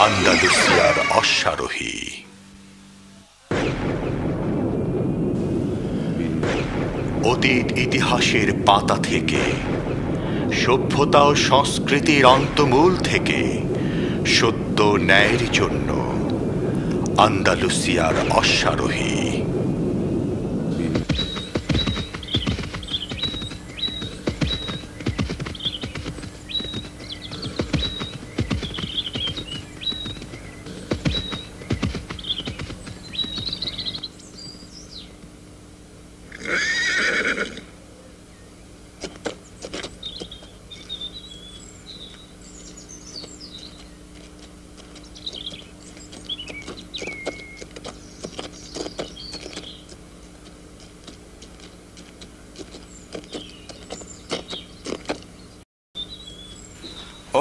আন্দালুসিয়ার অশ্বারোহী। অতীত ইতিহাসের পাতা থেকে, সভ্যতা ও সংস্কৃতির অন্তমূল থেকে সত্য ন্যায়ের জন্য আন্দালুসিয়ার অশ্বারোহী।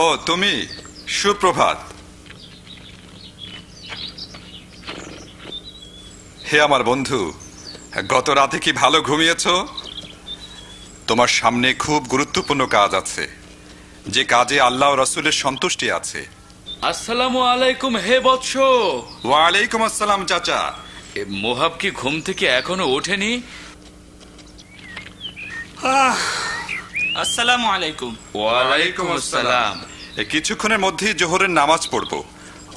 ও তুমি, সুপ্রভাত। হে আমার বন্ধু, গত রাতে কি ভালো ঘুমিয়েছ? তোমার সামনে খুব গুরুত্বপূর্ণ কাজ আছে, যে কাজে আল্লাহ ও রাসূলের সন্তুষ্টি আছে। আসসালামু আলাইকুম হে বৎস। ওয়ালাইকুম আসসালাম চাচা। মোহাব কি ঘুম থেকে এখনো ওঠেনি? আসসালামু আলাইকুম। ওয়ালাইকুম আসসালাম। কিছুক্ষণের মধ্যেই জোহরের নামাজ পড়ব,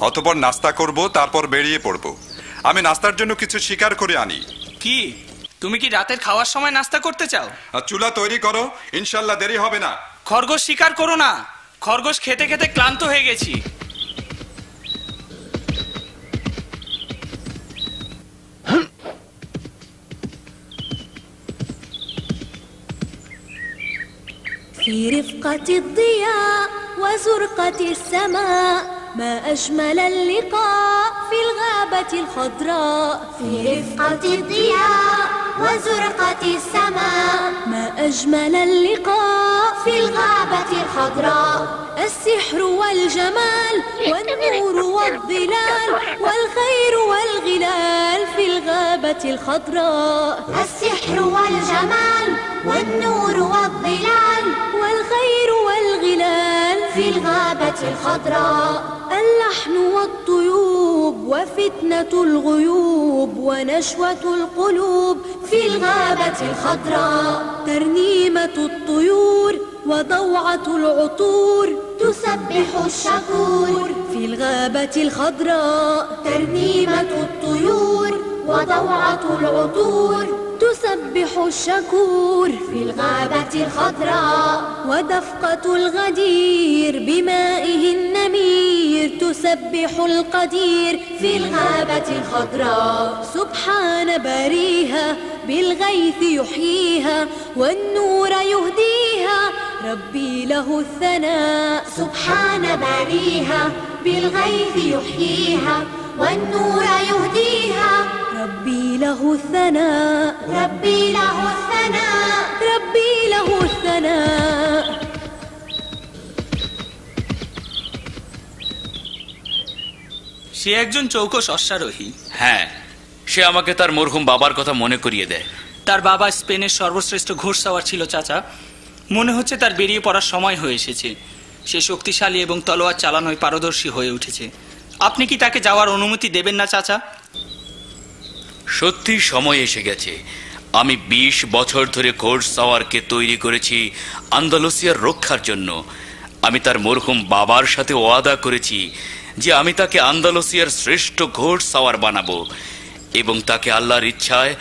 অতঃপর নাস্তা করব, তারপর বেরিয়ে পড়ব। আমি নাস্তার জন্য কিছু শিকার করে আনি। কি তুমি কি রাতের খাওয়ার সময় নাস্তা করতে চাও? চুলা তৈরি করো, ইনশাল্লাহ দেরি হবে না। খরগোশ শিকার করো না, খরগোশ খেতে খেতে ক্লান্ত হয়ে গেছি। في رفقة الضياء وزرقة السماء ما أجمل اللقاء في الغابة الخضراء. في رفقة الضياء وزرقة السماء ما أجمل اللقاء في الغابة الخضراء. السحر والجمال والنور والظلال والخير والغلال في الغابة الخضراء. السحر والجمال والنور والظلال والخير والغلال في الغابة الخضراء. اللحن والطيوب وفتنة الغيوب ونشوة القلوب في الغابة الخضراء. ترنيمة الطيور وضوعة العطور تسبح الشكور في الغابة الخضراء. ترنيمة الطيور وضوعة العطور تسبح الشكور في الغابة الخضراء. ودفقة الغدير بمائه النمير تسبح القدير في الغابة الخضراء. سبحان باريها بالغيث يحييها والنور يهديها ربي له الثناء. سبحان باريها بالغيث يحييها والنور يهديها ربي له الثناء. ربي له الثناء. ربي له الثناء. সে একজন চৌকস অশ্বারোহী। হ্যাঁ, সে আমাকে তার মরহুম বাবার কথা মনে করিয়ে দেয়। তার বাবা স্পেনের সর্বশ্রেষ্ঠ ঘোড়সাওয়ার ছিল চাচা। মনে হচ্ছে তার বেরিয়ে পড়ার সময় হয়ে এসেছে। সে শক্তিশালী এবং তলোয়ার চালানোয় পারদর্শী হয়ে উঠেছে। আপনি কি তাকে যাওয়ার অনুমতি দেবেন না চাচা? সত্যি সময় এসে গেছে। আমি ২০ বছর ধরে ঘোড়সাওয়ারকে তৈরি করেছি আন্দালুসিয়ার রক্ষার জন্য। আমি তার মরহুম বাবার সাথে ওয়াদা করেছি যে আমি তাকে আন্দালুসিয়ার শ্রেষ্ঠ ঘোড়সাওয়ার বানাবো এবং তাকে আল্লাহর ইচ্ছায়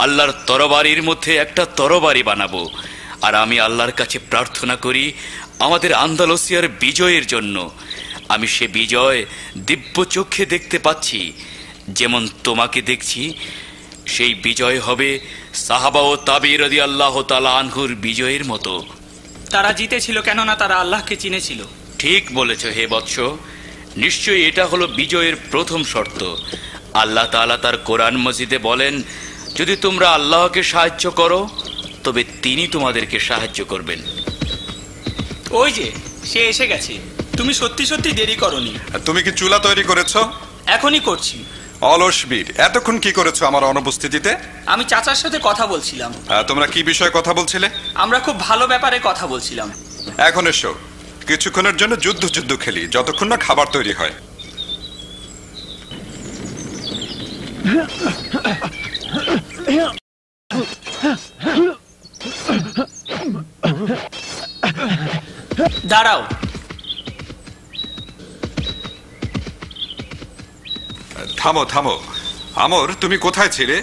আল্লাহর তরবারির মধ্যে একটা তরবারি বানাবো। আর আমি আল্লাহর কাছে প্রার্থনা করি আমাদের আন্দালুসিয়ার বিজয়ের জন্য। আমি সে বিজয় দিব্য চোখে দেখতে পাচ্ছি, যেমন তোমাকে দেখছি। সেই বিজয় হবে সাহাবা ও তাবী রাদিয়াল্লাহু তাআলা আনহুর বিজয়ের মতো। তারা জিতেছিল কেননা তারা আল্লাহকে চিনেছিল। ঠিক বলেছ হে বৎস। নিশ্চয়ই এটা হলো বিজয়ের প্রথম শর্ত। আল্লাহ তাআলা তার কোরআন মজিদে বলেন, যদি তোমরা আল্লাহকে সাহায্য করো তবে তিনি তোমাদেরকে সাহায্য করবেন। ওই যে সে এসে গেছে। তুমি সত্যি সত্যি দেরি করনি। তুমি কি চুলা তৈরি করেছো? এখনই করছি। অলস বীর, এতক্ষণ কি করেছো আমার অনুপস্থিতিতে? আমি চাচার সাথে কথা বলছিলাম। তোমরা কি বিষয়ে কথা বলছিলে? আমরা খুব ভালো ব্যাপারে কথা বলছিলাম। এখন এসো, কিছুক্ষণের জন্য যুদ্ধ খেলি, যতক্ষণ না খাবার তৈরি হয়। দাঁড়াও। থামো থামো। আমর, তুমি কোথায় ছিলে?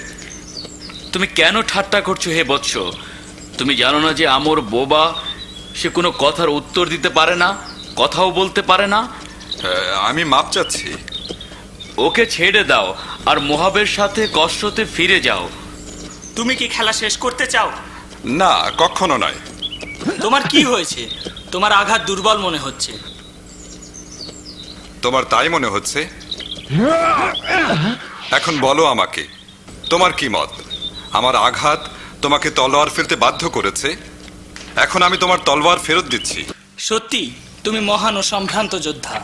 তুমি কেন ঠাট্টা করছো হে বৎস? তুমি জানো না যে আমর বোবা, সে কোনো কথার উত্তর দিতে পারে না, কথাও বলতে পারে না? আমি মাপ চাচ্ছি। ওকে ছেড়ে দাও আর মোহাবের সাথে কষ্টতে ফিরে যাও। তুমি কি খেলা শেষ করতে চাও? না, কখনো নয়। তোমার কি হয়েছে? তোমার আঘাত দুর্বল মনে হচ্ছে। তোমার তাই মনে হচ্ছে? এখন বলো আমাকে, তোমার কি মত? আমার আঘাত তোমাকে তলোয়ার ফেলতে বাধ্য করেছে, এখন আমি তোমার তলোয়ার ফেরত দিচ্ছি। সত্যি তুমি মহান ও সম্ভ্রান্ত যোদ্ধা।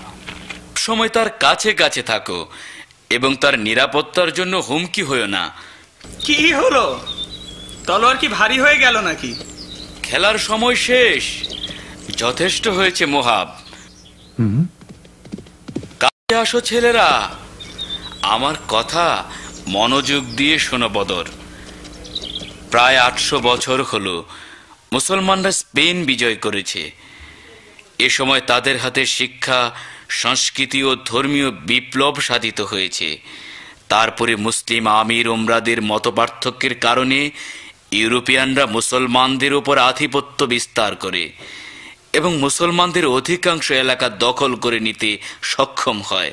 সময় তার কাছে কাছে থাকো এবং তার নিরাপত্তার জন্য হুমকি হয়েও না। কি হলো? তলোয়ার কি ভারী হয়ে গেল নাকি? খেলার সময় শেষ, যথেষ্ট হয়েছে মোহাব। কাছে আসো ছেলেরা, আমার কথা মনোযোগ দিয়ে শোনো বদর। প্রায় 800 বছর হলো মুসলমানরা স্পেন বিজয় করেছে। এ সময় তাদের হাতে শিক্ষা, সংস্কৃতি ও ধর্মীয় বিপ্লব সাধিত হয়েছে। তারপরে মুসলিম আমির ওমরাদের মতপার্থক্যের কারণে ইউরোপিয়ানরা মুসলমানদের উপর আধিপত্য বিস্তার করে এবং মুসলমানদের অধিকাংশ এলাকা দখল করে নিতে সক্ষম হয়।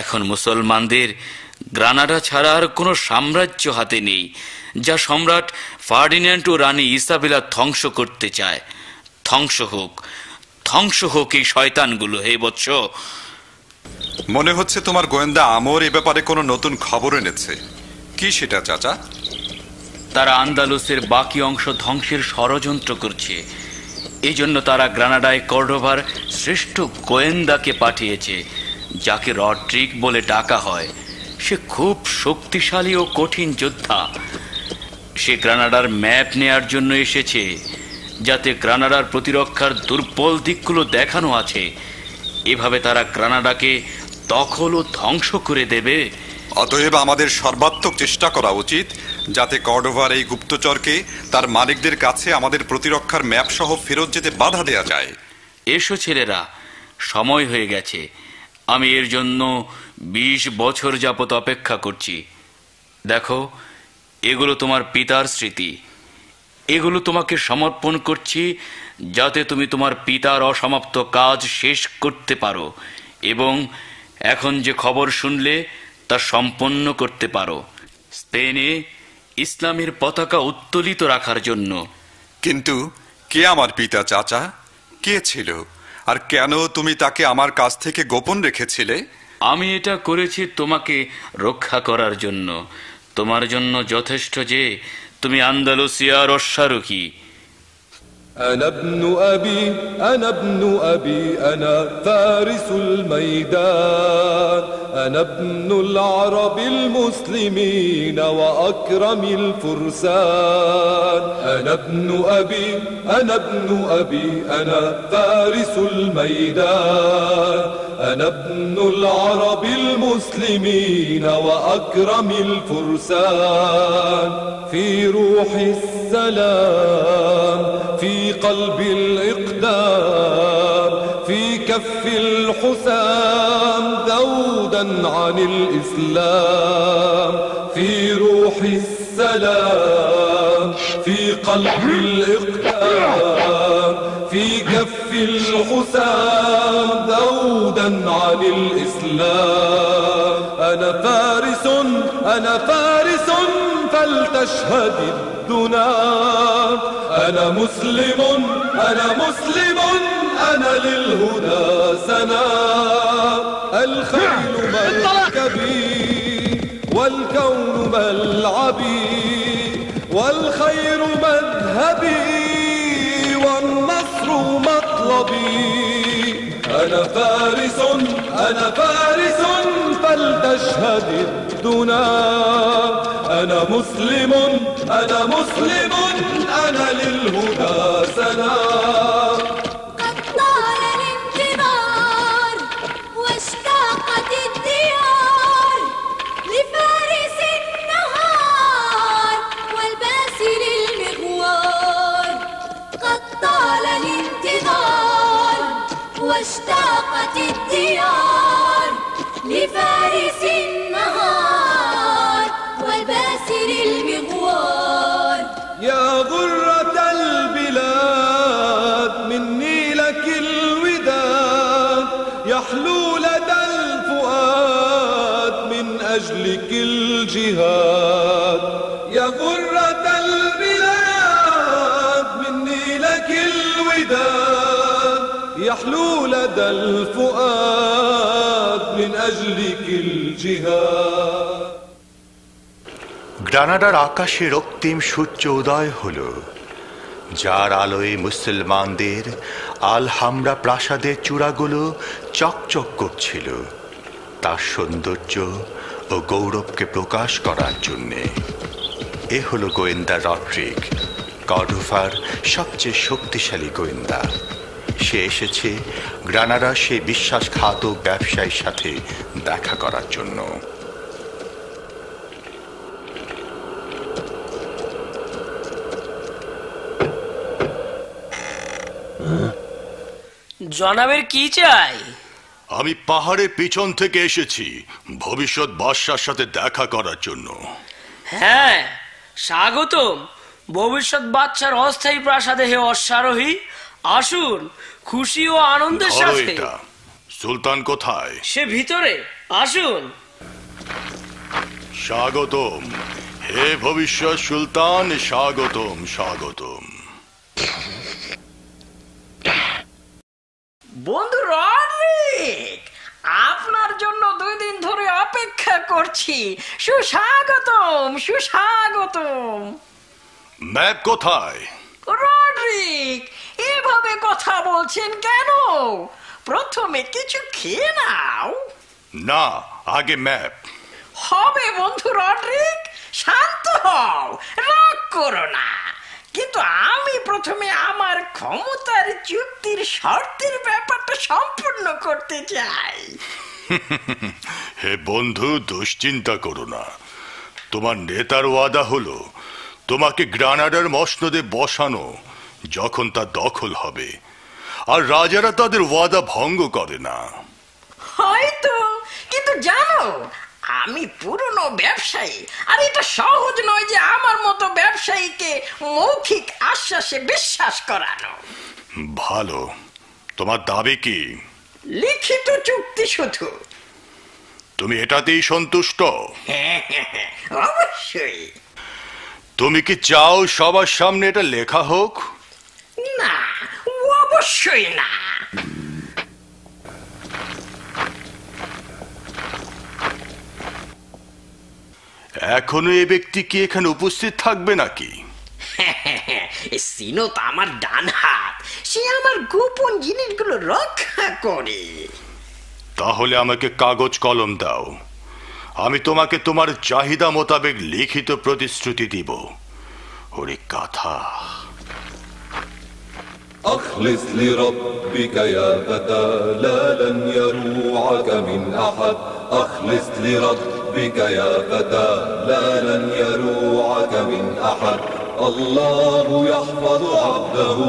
এখন মুসলমানদের গ্রানাডা ছাড়া আর কোনো সাম্রাজ্য হাতে নেই যা সম্রাট ফার্ডিন্যান্ড ও রানী ইসাবেলা ধ্বংস করতে চায়। ধ্বংস হোক, ধ্বংস হোক এই শয়তানগুলো হে বৎস। মনে হচ্ছে তোমার গোয়েন্দা আমর এ ব্যাপারে কোনো নতুন খবর এনেছে। কি সেটা চাচা? তারা আন্দালুসের বাকি অংশ ধ্বংসের ষড়যন্ত্র করছে। এই জন্য তারা গ্রানাডায় কর্ডোভার শ্রেষ্ঠ গোয়েন্দাকে পাঠিয়েছে, যাকে রড্রিক বলে ডাকা হয়। সে খুব শক্তিশালী ও কঠিন যোদ্ধা। সে গ্রানাডার ম্যাপ নেয়ার জন্য এসেছে, যাতে গ্রানাডার প্রতিরক্ষার দুর্বল দিকগুলো দেখানো আছে। এভাবে তারা গ্রানাডাকে দখল ও ধ্বংস করে দেবে। অতএব আমাদের সর্বাত্মক চেষ্টা করা উচিত যাতে কর্ডোভার এই গুপ্তচরকে তার মালিকদের কাছে আমাদের প্রতিরক্ষার ম্যাপ সহ ফেরত যেতে বাধা দেয়া যায়। এসো ছেলেরা, সময় হয়ে গেছে। আমি এর জন্য 20 বছর যাবত অপেক্ষা করছি। দেখো, এগুলো তোমার পিতার স্মৃতি। এগুলো তোমাকে সমর্পণ করছি যাতে তুমি তোমার পিতার অসমাপ্ত কাজ শেষ করতে পারো এবং এখন যে খবর শুনলে তা সম্পন্ন করতে পারো। স্পেনে ইসলামের পতাকা উত্তোলিত রাখার জন্য। কিন্তু কে আমার পিতা চাচা? কে ছিল আর কেন তুমি তাকে আমার কাছ থেকে গোপন রেখেছিলে? আমি এটা করেছি তোমাকে রক্ষা করার জন্য। তোমার জন্য যথেষ্ট যে তুমি আন্দালুসিয়ার অশ্বারোহী। أنا ابن أبي أنا ابن أبي أنا فارس الميدان أنا ابن العرب المسلمين وأكرم الفرسان أنا ابن أبي أنا ابن أبي أنا فارس الميدان أنا ابن العرب المسلمين وأكرم الفرسان في روح السلام في قلب الإقدام في كف الحسام ذودا عن الإسلام في روح السلام في قلب الإقدام في كف الحسام ذودا عن الإسلام أنا فارس أنا فارس فلتشهد الدنا أنا مسلم أنا مسلم أنا للهدى سنا الخيل مركبي والكون ملعبي والخير مذهبي والنصر مطلبي أنا فارس أنا فارس فلتشهد الدنا أنا مسلم أنا مسلم أنا للهدى سنا قد طال الانتظار واشتاقت الديار لفارس واشتاقت الديار لفارس النهار وباسر المغوار. يا غرة البلاد مني لك الوداد يحلو لدى الفؤاد من أجلك الجهاد. يا غرة البلاد مني لك الوداد يحلو لدى الفؤاد من أجلك الجهاد. গ্রানাডার আকাশে রক্তিম সূর্য উদয় হলো, যার আলোয় মুসলমানদের আলহামরা প্রাসাদের চূড়াগুলো চকচক করছিল তার সৌন্দর্য ও গৌরবকে প্রকাশ করার জন্যে। এ হলো গোয়েন্দা রড্রিক, কর্ডোভার সবচেয়ে শক্তিশালী গোয়েন্দা। সে এসেছে গ্রানাডার সেই বিশ্বাসঘাতক ব্যবসায়ীর সাথে দেখা করার জন্য। জনাবের কি চাই? আমি পাহাড়ের পিছন থেকে এসেছি ভবিষ্যৎ বাদশার সাথে দেখা করার জন্য। হ্যাঁ, স্বাগতম ভবিষ্যৎ বাদশার অস্থায়ী প্রাসাদে হে অশ্বারোহী। আসুন খুশি ও আনন্দের ধরো সাথে। এটা। সুলতান কোথায়? সে ভিতরে, আসুন। স্বাগতম হে ভবিষ্যৎ সুলতান, স্বাগতম স্বাগতম। বন্ধু রডরিক, আপনার জন্য 2 দিন ধরে অপেক্ষা করছি। সুস্বাগতম সুস্বাগতম। ম্যাপ কোথায়? রডরিক, এভাবে কথা বলছেন কেন? প্রথমে কিছু খেয়ে নাও। না, আগে ম্যাপ। হবে বন্ধু রডরিক, শান্ত হও, রাগ করো না। কিন্তু আমি প্রথমে আমার ক্ষমতার চুক্তির শর্তের ব্যাপারটা সম্পূর্ণ করতে চাই। হে বন্ধু, দুশ্চিন্তা করো না। তোমার নেতার ওয়াদা হলো তোমাকে গ্রানাডার মসনদে বসানো যখন তা দখল হবে, আর রাজারা তাদের ওয়াদা ভঙ্গ করে না। হয়তো, কিন্তু জানো আমি পুরনো ব্যবসায়ী, আর এটা সহজ নয় যে আমার মতো ব্যবসায়ীকে মৌখিক আশ্বাসে বিশ্বাস করানো। ভালো, তোমার দাবি কি? লিখিত চুক্তি শুধু। তুমি এটাতেই সন্তুষ্ট? অবশ্যই। তুমি কি চাও সবার সামনে এটা লেখা হোক? না, অবশ্যই না। এখনো এ ব্যক্তি কি এখানে উপস্থিত থাকবে নাকি? সিনো তো আমার ডান হাত, সে আমার গোপন জিনিসগুলো রক্ষা করে। তাহলে আমাকে কাগজ কলম দাও, আমি তোমাকে তোমার চাহিদা মোতাবেক লিখিত প্রতিশ্রুতি দিব। ওরে কথা। أخلص لربك يا فتى لا لن يروعك من أحد. أخلص لربك يا فتى لا لن يروعك من أحد. الله يحفظ عبده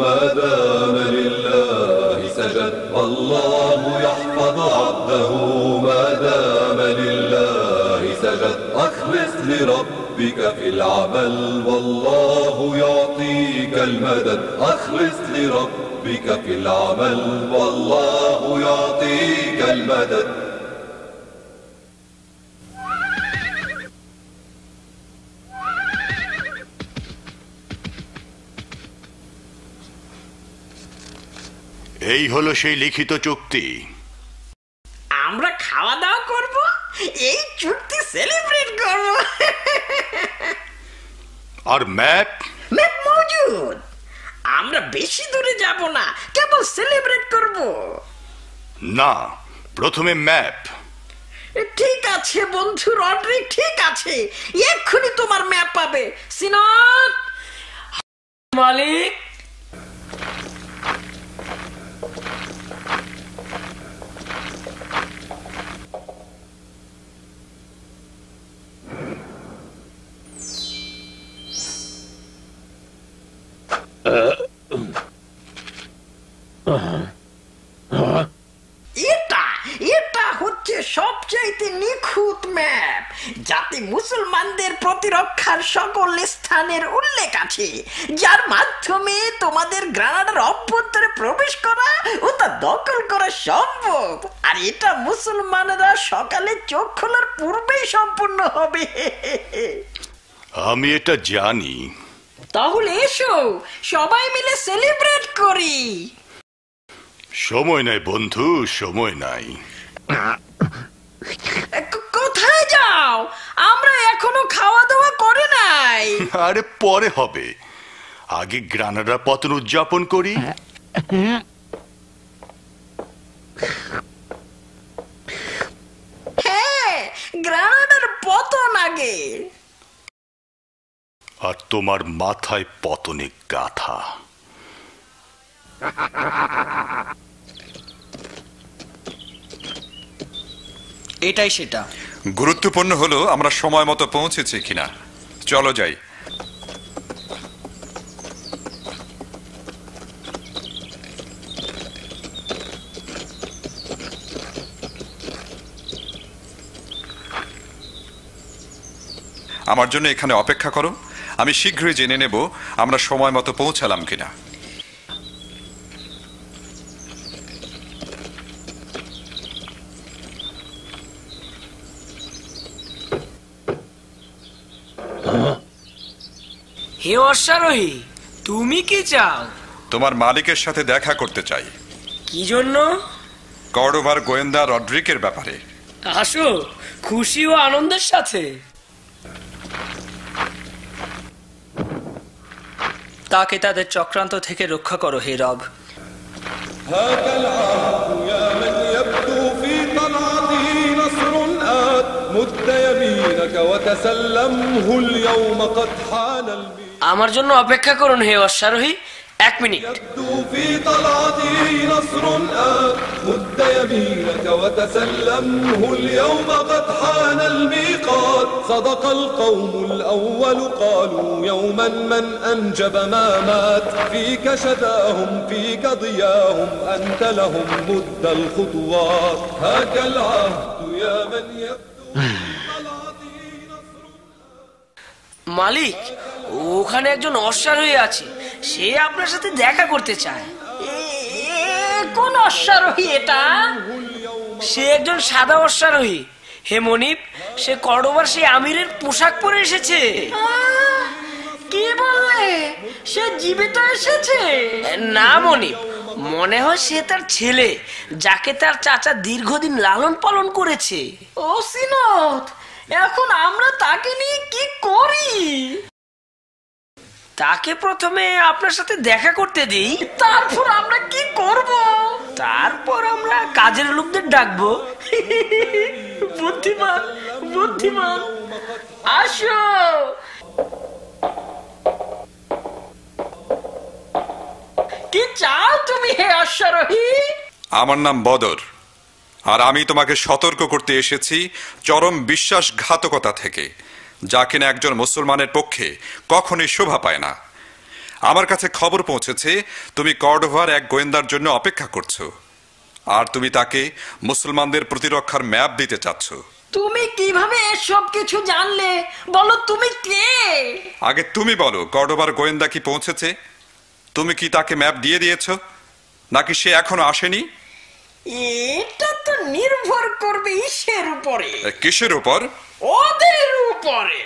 ما دام لله سجد. الله يحفظ عبده ما دام لله سجد. أخلص لربك في العمل والله يعطيك المدد. أخلص لربك في العمل والله يعطيك المدد. এই হলো সেই লিখিত চুক্তি। আমরা খাওয়া দাওয়া করব, এই চুক্তি সেলিব্রেট করব। আর ম্যাপ? ম্যাপ মজুদ। আমরা বেশি দূরে যাব না, কেবল সেলিব্রেট করব। না, প্রথমে ম্যাপ। ঠিক আছে বন্ধু রডরিক, ঠিক আছে, এক্ষুনি তোমার ম্যাপ পাবে। সিনাত মালিক। এটা এটা হচ্ছে সবচাইতে নিখুঁত ম্যাপ, যাতে মুসলমানদের প্রতিরক্ষার সকল স্থানের উল্লেখ আছে, যার মাধ্যমে তোমাদের গ্রানাডার অভ্যন্তরে প্রবেশ করা ও তা দখল করা সম্ভব। আর এটা মুসলমানরা সকালে চোখ খোলার পূর্বেই সম্পূর্ণ হবে। আমি এটা জানি। তাহলে এসো সবাই মিলে সেলিব্রেট করি। সময় নাই বন্ধু, সময় নাই। কোথায় যাও? আমরা এখনো খাওয়া দাওয়া করে নাই। আরে পরে হবে, আগে গ্রানাডা পতন উদযাপন করি। হ্যাঁ, গ্রানাডার পতন আগে। আর তোমার মাথায় পতনে গাথা। এটাই সেটা। গুরুত্বপূর্ণ হলো আমরা সময় মতো পৌঁছেছি কিনা। চলো যাই। আমার জন্য এখানে অপেক্ষা করো, আমি শীঘ্রই জেনে নেব আমরা সময় মতো পৌঁছালাম কিনা। হে অশ্বারোহী, তুমি কি চাও? তোমার মালিকের সাথে দেখা করতে চাই। কি জন্য? কর্ডোভার গোয়েন্দা রড্রিকের ব্যাপারে। আসো, খুশি ও আনন্দের সাথে। তাকে তাদের চক্রান্ত থেকে রক্ষা করো হে রব। هذا العهد يا من يبدو في طلعته نصر آت مد يمينك وتسلمه اليوم قد حان الميعاد আমার জন্য অপেক্ষা করুন হে অশ্বারোহী, 1 মিনিট। يبدو في طلعته نصر آت مد يمينك وتسلمه اليوم قد حان الميقات صدق القوم الأول قالوا يوما من أنجب ما مات فيك شداهم فيك ضياهم أنت لهم مد الخطوات هاك العهد يا من يبدو في طلعته نصر মালিক, ওখানে একজন অশ্বারোহী আছে, সে আপনার সাথে দেখা করতে চায়। কোন অশ্বারোহী এটা? সে একজন সাদা অশ্বারোহী হে মনিব। সে কর্ডোভার সেই আমিরের পোশাক পরে এসেছে। কি বলে? সে জীবিত এসেছে? না মনিব, মনে হয় সে তার ছেলে, যাকে তার চাচা দীর্ঘদিন লালন পালন করেছে। ও সিনত, এখন আমরা তাকে নিয়ে কি করি? তাকে প্রথমে আপনার সাথে দেখা করতে দিই, তারপর আমরা কি করব? তারপর আমরা কাজের লোকদের ডাকবো। বুদ্ধিমান বুদ্ধিমান, আসো। কি চাও তুমি হে অশ্বারোহী? আমার নাম বদর, আর আমি তোমাকে সতর্ক করতে এসেছি চরম বিশ্বাসঘাতকতা থেকে, যা কিনা একজন মুসলমানের পক্ষে কখনোই শোভা পায় না। আমার কাছে খবর পৌঁছেছে তুমি কর্ডোভার এক গোয়েন্দার জন্য অপেক্ষা করছো, আর তুমি তাকে মুসলমানদের প্রতিরক্ষার ম্যাপ দিতে চাচ্ছ। তুমি কিভাবে এসব কিছু জানলে? বলো তুমি কে? আগে তুমি বলো, কর্ডোভার গোয়েন্দা কি পৌঁছেছে? তুমি কি তাকে ম্যাপ দিয়ে দিয়েছো, নাকি সে এখনো আসেনি? এটা তো নির্ভর করবে ইসের উপরে। কিসের উপর? ওদের উপরে।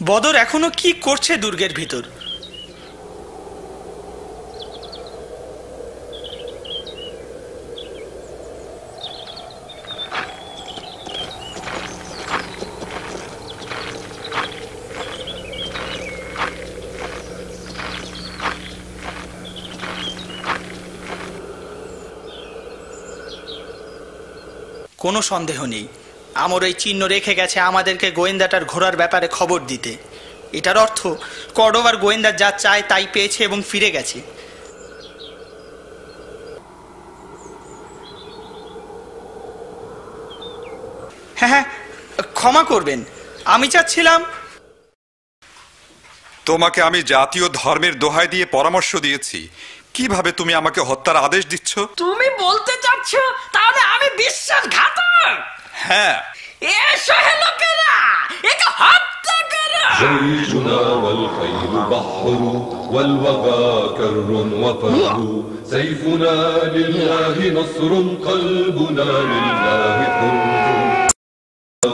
বদর এখনো কি করছে দুর্গের ভিতর? কোনো সন্দেহ নেই, আমর এই চিহ্ন রেখে গেছে আমাদেরকে গোয়েন্দাটার ঘোরার ব্যাপারে খবর দিতে। এটার অর্থ কর্ডোভার গোয়েন্দা যা চায় তাই পেয়েছে এবং ফিরে গেছে। হ্যাঁ হ্যাঁ, ক্ষমা করবেন, আমি চাচ্ছিলাম। তোমাকে আমি জাতীয় ধর্মের দোহাই দিয়ে পরামর্শ দিয়েছি, কিভাবে তুমি আমাকে হত্যার আদেশ দিচ্ছ? তুমি বলতে চাচ্ছ তাহলে আমি বিশ্বাসঘাতক? হ্যাঁ। এসো হে লোকেরা, একে হত্যা করো। جيشنا والخيل بحر والوغى كر وفر سيفنا لله نصر قلبنا لله حر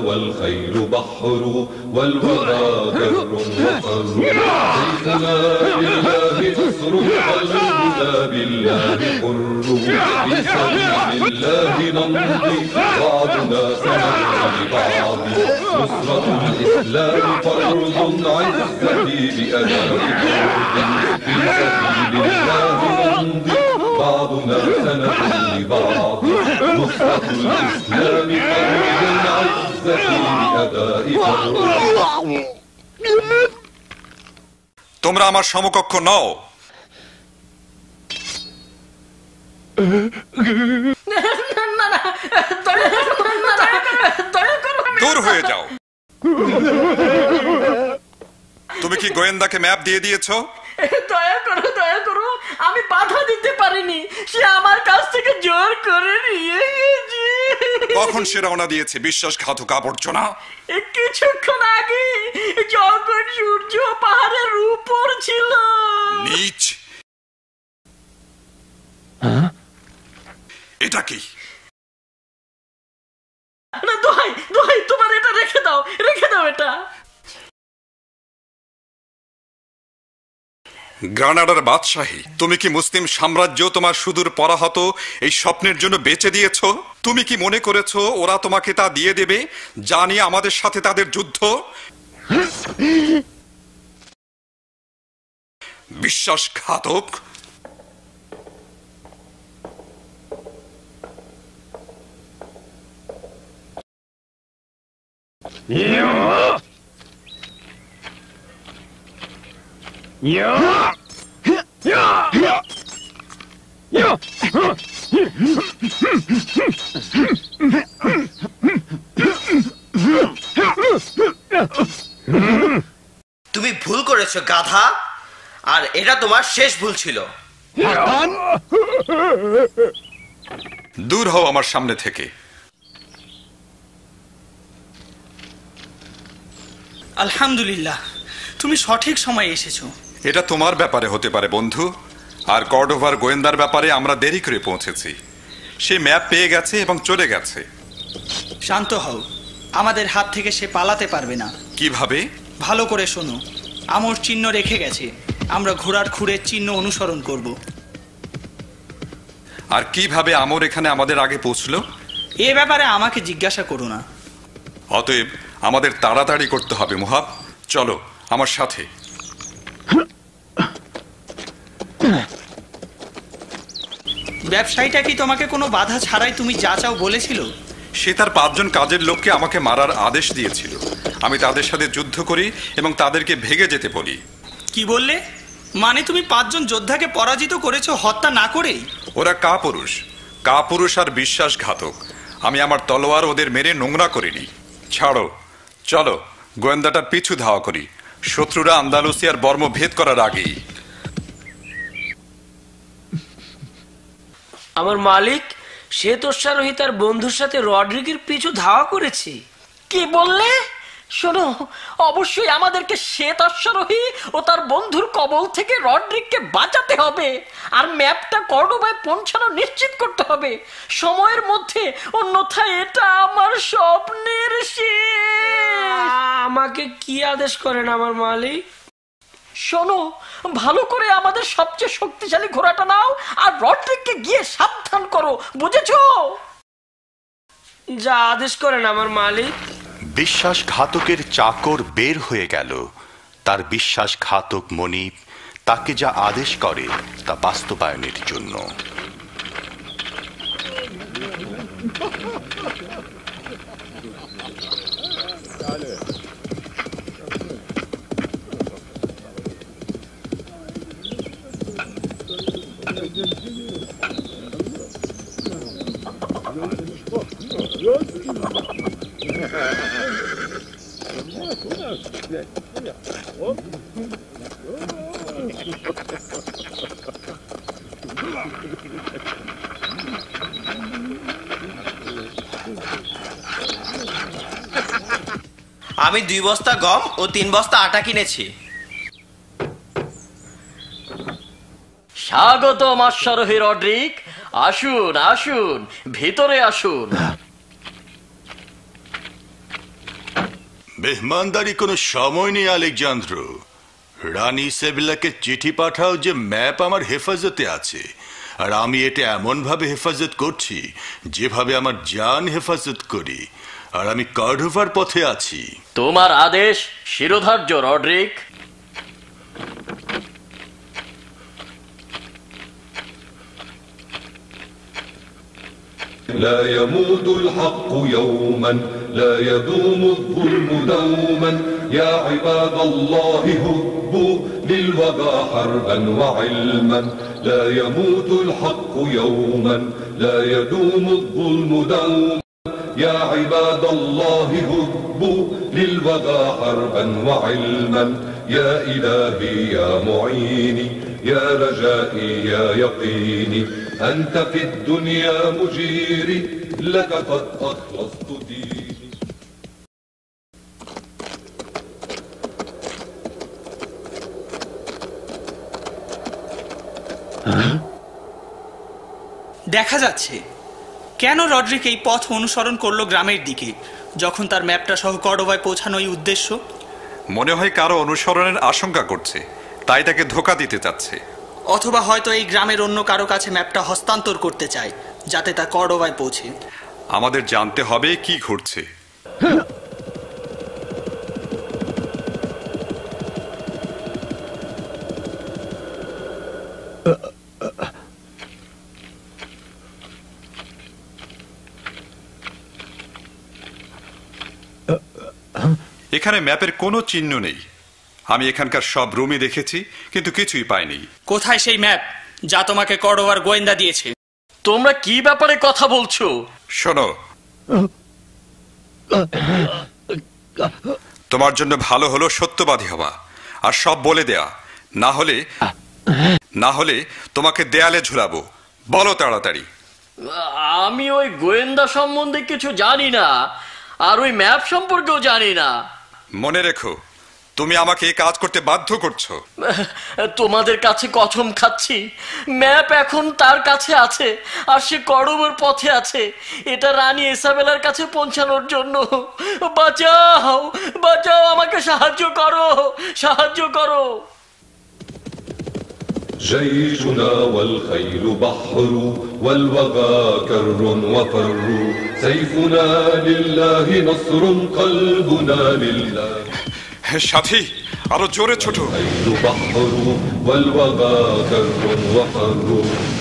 والخيل بحر والوغى كر وفر سيفنا لله نصر قلبنا بالله حر في سبيل الله نمضي بعضنا سنة لبعض نصرة الإسلام فرض عزتي بأداء فرض في سبيل الله نمضي بعضنا سنة لبعض نصرة الإسلام فرض عزتي بأداء فرض। তোমরা আমার সমকক্ষ নও। দূর হয়ে যাও। তুমি কি গোয়েন্দাকে ম্যাপ দিয়ে দিয়েছো? দয়া করো, দয়া করো, আমি বাধা দিতে পারিনি, সে আমার কাছ থেকে জোর করে নিয়ে গেছে। কখন সে রওনা দিয়েছে? বিশ্বাসঘাতক আবর্জনা। কিছুক্ষণ আগে, যখন সূর্য পাহাড়ের উপর ছিল। নীচ। এটা কি? না, দোহাই দোহাই, তোমার এটা রেখে দাও, রেখে দাও এটা। গ্রানাডার বাদশাহী, তুমি কি মুসলিম সাম্রাজ্য তোমার সুদূর পরাহত এই স্বপ্নের জন্য বেচে দিয়েছো? তুমি কি মনে করেছো ওরা তোমাকে তা দিয়ে দেবে, যা নিয়ে আমাদের সাথে তাদের যুদ্ধ? বিশ্বাসঘাতক। তুমি ভুল করেছো গাধা, আর এটা তোমার শেষ ভুল ছিল। দূর হও আমার সামনে থেকে। আলহামদুলিল্লাহ, তুমি সঠিক সময়ে এসেছো। এটা তোমার ব্যাপারে হতে পারে বন্ধু, আর কর্ডোভার গোয়েন্দার ব্যাপারে আমরা দেরি করে পৌঁছেছি। সে ম্যাপ পেয়ে গেছে এবং চলে গেছে। শান্ত হও, আমাদের হাত থেকে সে পালাতে পারবে না। কিভাবে? ভালো করে শোনো, আমর চিহ্ন রেখে গেছে, আমরা ঘোড়ার খুঁড়ের চিহ্ন অনুসরণ করব। আর কিভাবে আমর এখানে আমাদের আগে পৌঁছলো? এ ব্যাপারে আমাকে জিজ্ঞাসা করো না। অতএব আমাদের তাড়াতাড়ি করতে হবে মুহাব, চলো আমার সাথে। ব্যবসায়ীটা কি তোমাকে কোনো বাধা ছাড়াই তুমি যা চাও বলেছিল? সে তার 5 জন কাজের লোককে আমাকে মারার আদেশ দিয়েছিল। আমি তাদের সাথে যুদ্ধ করি এবং তাদেরকে ভেগে যেতে বলি। কি বললে? মানে তুমি 5 জন যোদ্ধাকে পরাজিত করেছো হত্যা না করেই? ওরা কাপুরুষ আর বিশ্বাসঘাতক। আমি আমার তলোয়ার ওদের মেরে নোংরা করিনি। ছাড়ো, চলো গোয়েন্দাটার পিছু ধাওয়া করি, শত্রুরা আন্দালুসিয়ার বর্ম ভেদ করার আগেই। আমার মালিক শ্বেতোশ্বারোহী তার বন্ধুর সাথে রড্রিগের পিছু ধাওয়া করেছে। কি বললে? শোনো, অবশ্যই আমাদেরকে শ্বেত অশ্বারোহী ও তার বন্ধুর কবল থেকে রড্রিগকে বাঁচাতে হবে, আর ম্যাপটা কর্ডোবায় পৌঁছানো নিশ্চিত করতে হবে সময়ের মধ্যে, অন্যথায় এটা আমার স্বপ্নের শেষ। আমাকে কি আদেশ করেন আমার মালিক? শোনো, ভালো করে আমাদের সবচেয়ে শক্তিশালী ঘোড়াটা নাও আর রড্রিগকে গিয়ে সাবধান করো, বুঝেছো? যা আদেশ করেন আমার মালিক। বিশ্বাসঘাতকের চাকর বের হয়ে গেল। তার বিশ্বাসঘাতক মনিব তাকে যা আদেশ করে তা বাস্তবায়নের জন্য। আমি 2 বস্তা গম ও 3 বস্তা আটা কিনেছি। স্বাগতম অশ্বারোহী রড্রিক, আসুন আসুন, ভিতরে আসুন। মেহমানদারি কোনো সময় নেই আলেকজান্দ্র। রানী ইসাবেলাকে চিঠি পাঠাও যে ম্যাপ আমার হেফাজতে আছে, আর আমি এটা এমন ভাবে হেফাজত করছি যেভাবে আমার জান হেফাজত করি, আর আমি কর্ডোভার পথে আছি। তোমার আদেশ শিরোধার্য রড্রিক। لا يموت الحق يوما لا يدوم الظلم دوما يا عباد الله هبوا للوغى حربا وعلما لا يموت الحق يوما لا يدوم الظلم دوما يا عباد الله هبوا للوغى حربا وعلما يا إلهي يا معيني يا رجائي يا يقيني أنت في الدنيا مجيري لك قد أخلصت ديني. দেখা যাচ্ছে কেন রড্রিক এই পথ অনুসরণ করলো গ্রামের দিকে, যখন তার ম্যাপটা সহ কর্ডোভায় পৌঁছানোই উদ্দেশ্য। মনে হয় কারো অনুসরণের আশঙ্কা করছে, তাই তাকে ধোঁকা দিতে চাচ্ছে। অথবা হয়তো এই গ্রামের অন্য কারো কাছে ম্যাপটা হস্তান্তর করতে চায়, যাতে তা কর্ডোভায় পৌঁছে। আমাদের জানতে হবে কি ঘটছে। এখানে ম্যাপের কোনো চিহ্ন নেই। আমি এখানকার সব রুমই দেখেছি, কিন্তু কিছুই পাইনি। কোথায় সেই ম্যাপ যা তোমাকে কর্ডোভার গোয়েন্দা দিয়েছে? তোমরা কি ব্যাপারে কথা বলছো? শোনো, তোমার জন্য ভালো হলো সত্যবাদী হওয়া আর সব বলে দেয়া, না হলে তোমাকে দেয়ালে ঝুলাবো। বলো তাড়াতাড়ি। আমি ওই গোয়েন্দা সম্বন্ধে কিছু জানি না, আর ওই ম্যাপ সম্পর্কেও জানি না। মনে রেখো, তুমি আমাকে এই কাজ করতে বাধ্য করছো। তোমাদের কাছে কসম খাচ্ছি, ম্যাপ এখন তার কাছে আছে, আর সে কর্ডোভার পথে আছে, এটা রানী ইসাবেলার কাছে পৌঁছানোর জন্য। বাঁচাও, বাঁচাও, আমাকে সাহায্য করো, সাহায্য করো। جيشنا والخيل بحر والوغى كر وفر سيفنا لله نصر قلبنا لله. সাথী, আরো জোরে ছোট। الخيل بحر والوغى كر وفر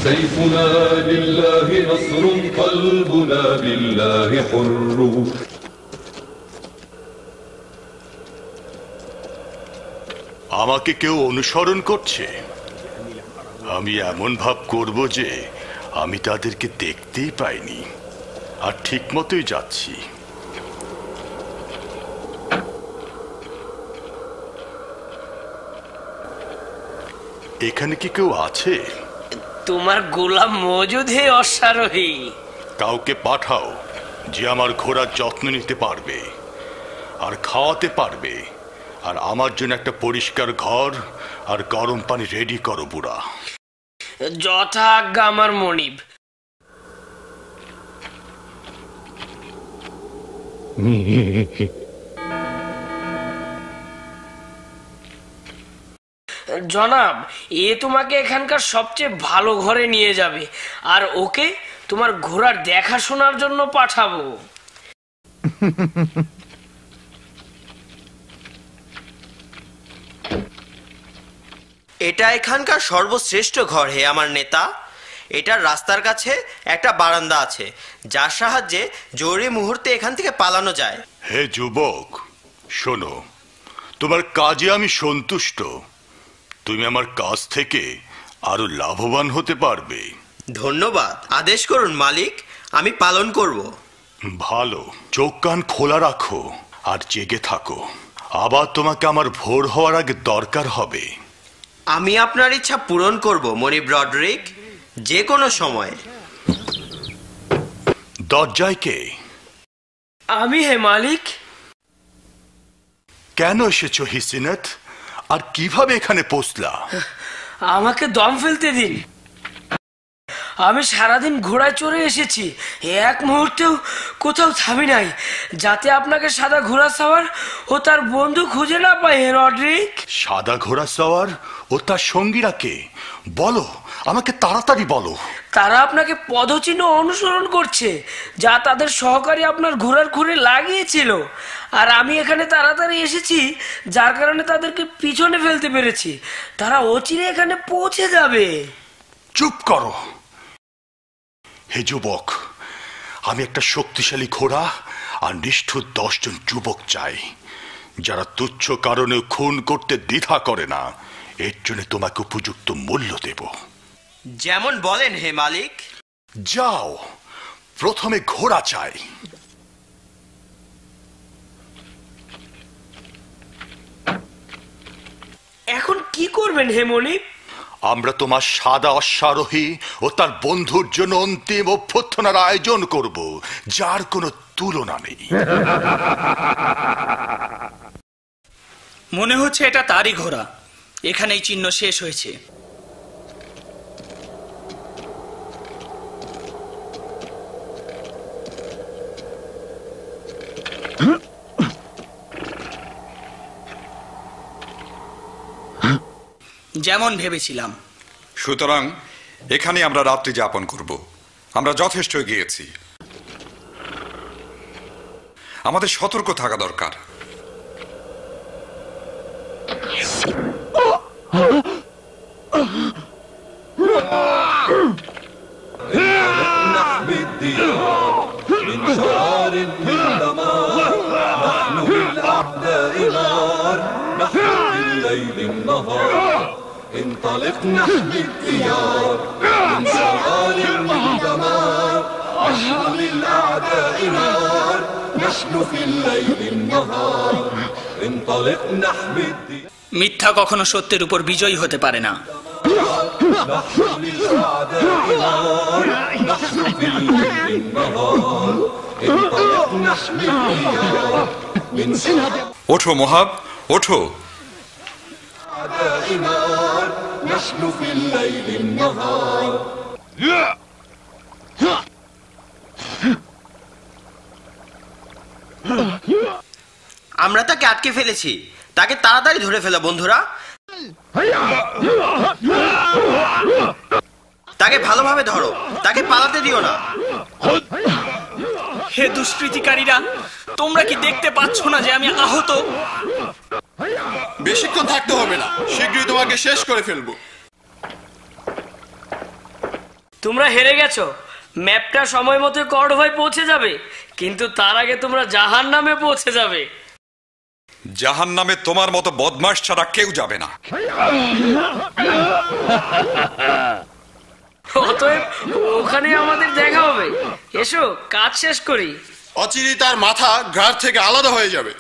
سيفنا لله نصر قلبنا بالله حر. আমাকে কেউ অনুসরণ করছে। আমি এমন ভাব করব যে আমি তাদেরকে দেখতেই পাইনি, আর ঠিক মতোই যাচ্ছি। এখানে কি কেউ আছে? তোমার গোলাম মজুদ হে অশ্বারোহী। কাউকে পাঠাও যে আমার ঘোড়ার যত্ন নিতে পারবে আর খাওয়াতে পারবে, আর আমার জন্য একটা পরিষ্কার ঘর আর গরম পানি রেডি করো বুড়া। যথা আজ্ঞা আমার মনিব। জনাব, এ তোমাকে এখানকার সবচেয়ে ভালো ঘরে নিয়ে যাবে, আর ওকে তোমার ঘোড়ার দেখাশোনার জন্য পাঠাবো। এটা এখানকার সর্বশ্রেষ্ঠ ঘর হে আমার নেতা। এটার রাস্তার কাছে একটা বারান্দা আছে, যার সাহায্যে জরুরি মুহূর্তে এখান থেকে পালানো যায়। হে যুবক, শোনো, তোমার কাজে আমি সন্তুষ্ট। তুমি আমার কাজ থেকে আরো লাভবান হতে পারবে। ধন্যবাদ। আদেশ করুন মালিক, আমি পালন করব। ভালো, চোখ কান খোলা রাখো আর জেগে থাকো। আবার তোমাকে আমার ভোর হওয়ার আগে দরকার হবে। আমি আপনার ইচ্ছা পূরণ করব মনি ব্রডরিক, যে কোনো সময়। দরজায় কে? আমি হে মালিক। কেন এসেছো হিসিনত, আর কিভাবে এখানে পৌঁছলা? আমাকে দম ফেলতে দিন। আমি সারাদিন ঘোড়ায় চড়ে এসেছি, এক মুহূর্তেও কোথাও থামি নাই, যাতে আপনাকে সাদা ঘোড়া সাওয়ার ও তার বন্ধু খুঁজে না পায় হে রডরিক। সাদা ঘোড়া সওয়ার ও তার সঙ্গীরা কে? বলো, আমাকে তাড়াতাড়ি বলো। তারা আপনাকে পদচিহ্ন অনুসরণ করছে, যা তাদের সহকারী আপনার ঘোড়ার খুঁড়ে লাগিয়েছিল। আর আমি এখানে তাড়াতাড়ি এসেছি, যার কারণে তাদেরকে পিছনে ফেলতে পেরেছি। তারা অচিরে এখানে পৌঁছে যাবে। চুপ করো হে যুবক, আমি একটা শক্তিশালী ঘোড়া আর নিষ্ঠুর 10 জন যুবক চাই, যারা তুচ্ছ কারণে খুন করতে দ্বিধা করে না। এর জন্য তোমাকে উপযুক্ত মূল্য দেব। যেমন বলেন হে মালিক। যাও, প্রথমে ঘোড়া চাই। এখন কি করবেন হে মনিব? আমরা তোমার সাদা অশ্বারোহী ও তার বন্ধুর জন্য অন্তিম অভ্যর্থনার আয়োজন করব, যার কোনো তুলনা নেই। মনে হচ্ছে এটা তারই ঘোড়া। এখানেই চিহ্ন শেষ হয়েছে। যেমন ভেবেছিলাম। সুতরাং এখানে আমরা রাত্রি যাপন করব। আমরা যথেষ্ট গিয়েছি, আমাদের সতর্ক থাকা দরকার। نحمي الديار من شرار من دمار نحن للأعداء نار نحن بالليل النهار انطلق نحمي الديار من شرار من دمار نحن للأعداء نار نحن في الليل النهار انطلق نحمي الديار। মিথ্যা কখনো সত্যের উপর বিজয়ী হতে পারে না। نحن للأعداء نار نحن في الليل النهار انطلق نحمي الديار من شرار ওঠো মোহাব, ওঠো। الأعداء نار نحن في الليل النهار। আমরা তাকে আটকে ফেলেছি, তাকে তাড়াতাড়ি ধরে ফেলো বন্ধুরা। তাকে ভালোভাবে ধরো, তাকে পালাতে দিও না। হে দুষ্কৃতিকারীরা, তোমরা কি দেখতে পাচ্ছ না যে আমি আহত? বেশিক্ষণ থাকতে হবে না, শীঘ্রই তোমাকে শেষ করে ফেলবো। তোমরা হেরে গেছো। ম্যাপটা সময় মতো কর্ডোভায় পৌঁছে যাবে, কিন্তু তার আগে তোমরা জাহান্নামে পৌঁছে যাবে। জাহান্নামে তোমার মতো বদমাশ ছাড়া কেউ যাবে না। অতএব ওখানে আমাদের দেখা হবে। এসো কাজ শেষ করি। অচিরেই তার মাথা ঘাড় থেকে আলাদা হয়ে যাবে।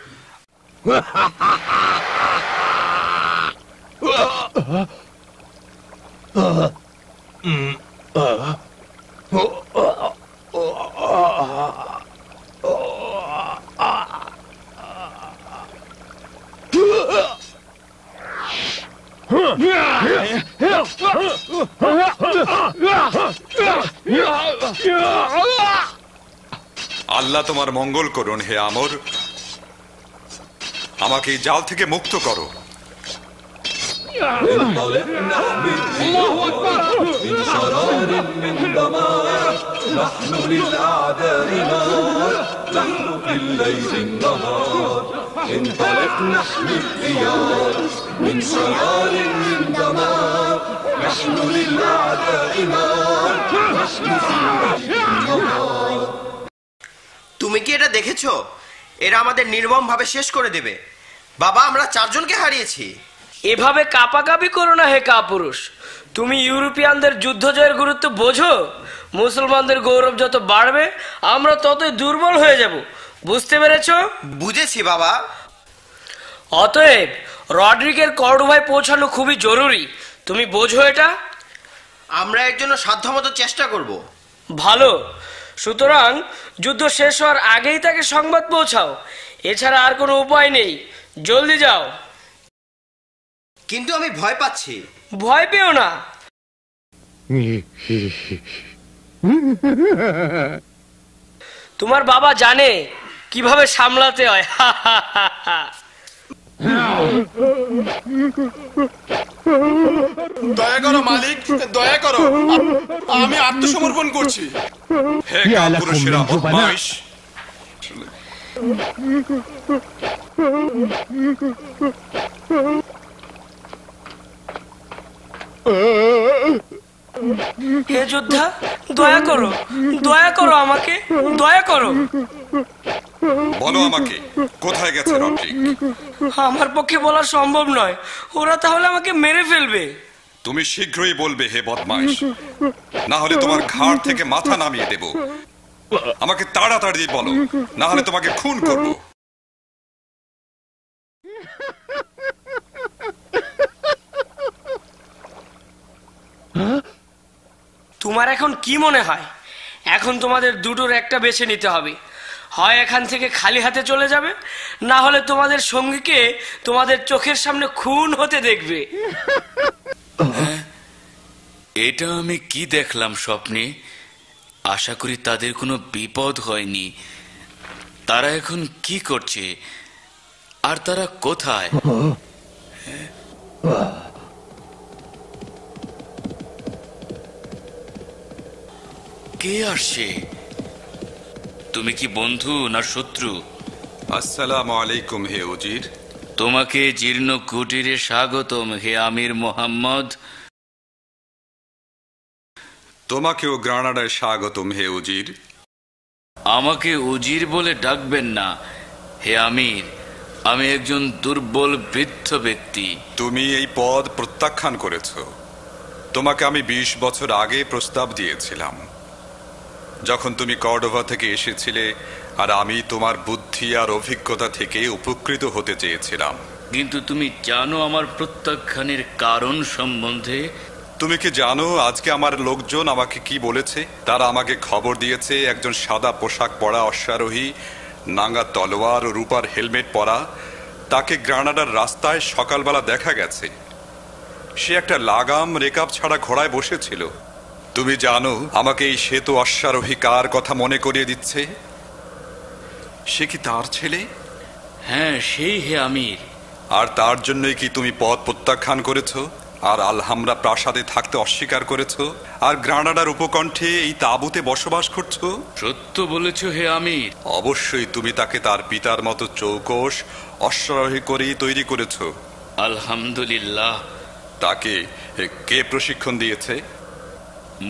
আল্লাহ তোমার মঙ্গল করুন হে আমর। আমাকে এই জাল থেকে মুক্ত করো। انطلق نحمي الديار من شرار من دمار نحن للأعداء نار نحن في الليل النهار انطلق نحمي الديار من شرار من دمار نحن للأعداء نار نحن في الليل النهار। তুমি কি এটা দেখেছো? এরা আমাদের নির্মম ভাবে শেষ করে দেবে। বাবা, আমরা 4 জনকে হারিয়েছি। এভাবে কাপাকাপি করো না হে কাপুরুষ। তুমি ইউরোপিয়ানদের যুদ্ধ জয়ের গুরুত্ব বোঝো? মুসলমানদের গৌরব যত বাড়বে, আমরা ততই দুর্বল হয়ে যাব। বুঝতে পেরেছো? বুঝেছি বাবা। অতএব রড্রিকের কর্ডোভায় পৌঁছানো খুবই জরুরি। তুমি বোঝো এটা? আমরা এর জন্য সাধ্যমতো চেষ্টা করব। ভালো। সুতরাং যুদ্ধ শেষ হওয়ার আগেই তাকে সংবাদ পৌঁছাও। এছাড়া আর কোনো উপায় নেই। জলদি যাও। কিন্তু আমি ভয় পাচ্ছি। ভয় পেও না। তোমার বাবা জানে কিভাবে সামলাতে হয়। দয়া করো মালিক, দয়া করো, আমি আত্মসমর্পণ করছি। হে কাপুরুষেরা, বদমাইশ! হে যোদ্ধা, দয়া করো, দয়া করো, আমাকে দয়া করো। বলো আমাকে, কোথায় গেছে রড্রিক? আমার পক্ষে বলা সম্ভব নয়। ওরা তাহলে আমাকে মেরে ফেলবে। তুমি শীঘ্রই বলবে হে বদমাইশ, না হলে তোমার ঘাড় থেকে মাথা নামিয়ে দেব। আমাকে তাড়াতাড়ি বলো, না হলে তোমাকে খুন করব। তোমার এখন কি মনে হয়? এখন তোমাদের দুটোর একটা বেছে নিতে হবে। হয় এখান থেকে খালি হাতে চলে যাবে, না হলে তোমাদের সঙ্গীকে তোমাদের চোখের সামনে খুন হতে দেখবে। এটা আমি কি দেখলাম স্বপ্নে? আশা করি তাদের কোনো বিপদ হয়নি। তারা এখন কি করছে আর তারা কোথায়? কে আসছে? তুমি কি বন্ধু না শত্রু? আসসালামু আলাইকুম হে উজির। তোমাকে জীর্ণ কুটিরে স্বাগতম হে আমির মোহাম্মদ। তোমাকেও গ্রানাডায় স্বাগতম হে উজির। আমাকে উজির বলে ডাকবেন না হে আমির। আমি একজন দুর্বল বৃদ্ধ ব্যক্তি। তুমি এই পদ প্রত্যাখ্যান করেছ। তোমাকে আমি 20 বছর আগে প্রস্তাব দিয়েছিলাম, যখন তুমি কর্ডোভা থেকে এসেছিলে, আর আমি তোমার বুদ্ধি আর অভিজ্ঞতা থেকে উপকৃত হতে চেয়েছিলাম। কিন্তু তুমি জানো আমার প্রত্যাখ্যানের কারণ সম্বন্ধে? তুমি কি জানো আজকে আমার লোকজন আমাকে কি বলেছে? তারা আমাকে খবর দিয়েছে একজন সাদা পোশাক পরা অশ্বারোহী, নাঙ্গা তলোয়ার ও রূপার হেলমেট পরা, তাকে গ্রানাডার রাস্তায় সকালবেলা দেখা গেছে। সে একটা লাগাম রেকাব ছাড়া ঘোড়ায় বসেছিল। তুমি জানো আমাকে এই শ্বেত অশ্বারোহী কার কথা মনে করিয়ে দিচ্ছে? সে কি তার ছেলে? হ্যাঁ, সেই হে আমির। আর তার জন্যই কি তুমি পদ প্রত্যাখ্যান করেছ, আর আলহামরা প্রাসাদে থাকতে অস্বীকার করেছ, আর গ্রানাডার উপকণ্ঠে এই তাঁবুতে বসবাস করছো? সত্য বলেছ হে আমির। অবশ্যই তুমি তাকে তার পিতার মতো চৌকস অশ্বারোহী করেই তৈরি করেছ। আলহামদুলিল্লাহ। তাকে কে প্রশিক্ষণ দিয়েছে?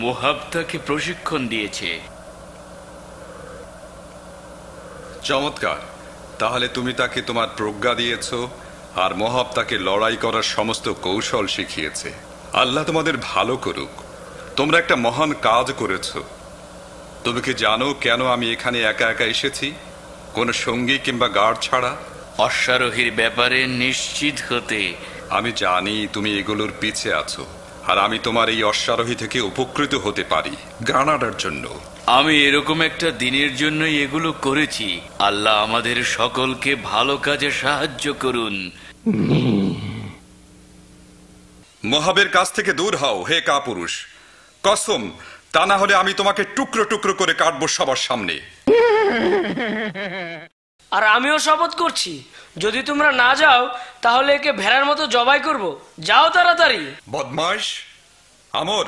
মোহাব তাকে প্রশিক্ষণ দিয়েছে। চমৎকার। তাহলে তুমি তাকে তোমার প্রজ্ঞা দিয়েছ, আর মোহাব তাকে লড়াই করার সমস্ত কৌশল শিখিয়েছে। আল্লাহ তোমাদের ভালো করুক। তোমরা একটা মহান কাজ করেছ। তুমি কি জানো কেন আমি এখানে একা একা এসেছি, কোনো সঙ্গী কিংবা গার্ড ছাড়া? অশ্বারোহীর ব্যাপারে নিশ্চিত হতে। আমি জানি তুমি এগুলোর পিছে আছো, আর আমি তোমার এই অশ্বারোহী থেকে উপকৃত হতে পারি গ্রানাডার জন্য। আমি এরকম একটা দিনের জন্যই এগুলো করেছি। আল্লাহ আমাদের সকলকে ভালো কাজে সাহায্য করুন। মোহাবের কাছ থেকে দূর হও হে কাপুরুষ। কসম, তা না হলে আমি তোমাকে টুকরো টুকরো করে কাটবো সবার সামনে। আর আমিও শপথ করছি, যদি তোমরা না যাও তাহলে একে ভেড়ার মতো জবাই করব। যাও তাড়াতাড়ি। বদমাইশ, আমর,